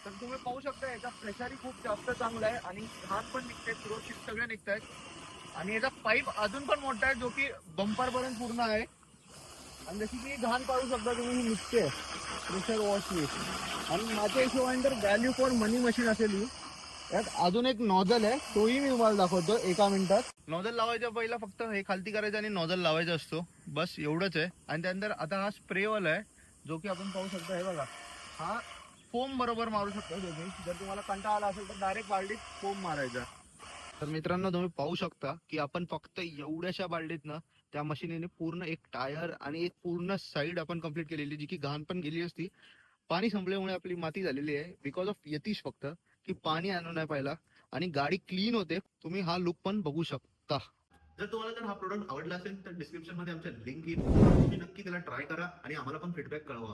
तर तुम्ही पाहू शकता याचा प्रेशरही खूप जास्त चांगला आहे आणि घाण पण निघते, सुरक्षित सगळे निघत आहेत. आणि याचा पाईप अजून पण मोठा आहे जो की बंपर पर्यंत पूर्ण आहे. आणि जशी की घाण पाहू शकता तुम्ही ही निघते प्रेशर वॉशनी. आणि माझ्या हिशोबाने तर व्हॅल्यू फॉर मनी मशीन असेल ही. यात अजून एक नॉझल आहे, तोही मी तुम्हाला दाखवतो एका मिनिटात. नॉझल लावायच्या पहिला फक्त हे खालती करायचं आणि नॉझल लावायचा असतो, बस एवढंच आहे. आणि त्यानंतर आता हा स्प्रेवाला आहे जो की आपण पाहू शकता. हे बघा, हा फोम बरोबर मारू शकतो तुम्ही. जर तुम्हाला कंटाळा आला असेल तर डायरेक्ट बालडीत फोम मारायचा. तर मित्रांनो तुम्ही पाहू शकता की आपण फक्त एवढ्याशा बालडीतनं त्या मशीनीने पूर्ण एक टायर आणि एक पूर्ण साईड आपण कंप्लीट केलेली, जी की घाण पण गेली असती. पाणी संपल्यामुळे आपली माती झालेली आहे बिकॉज ऑफ यतीश, फक्त की पाणी आणू नाही पाहिला आणि गाडी क्लीन होते. तुम्ही हा लुक पण बघू शकता. जर तुम्हाला जर हा प्रोडक्ट आवडला असेल तर डिस्क्रिप्शन मध्ये आमच्या लिंक येईल, तुम्ही नक्की त्याला ट्राय करा आणि आम्हाला पण फीडबॅक कळवा.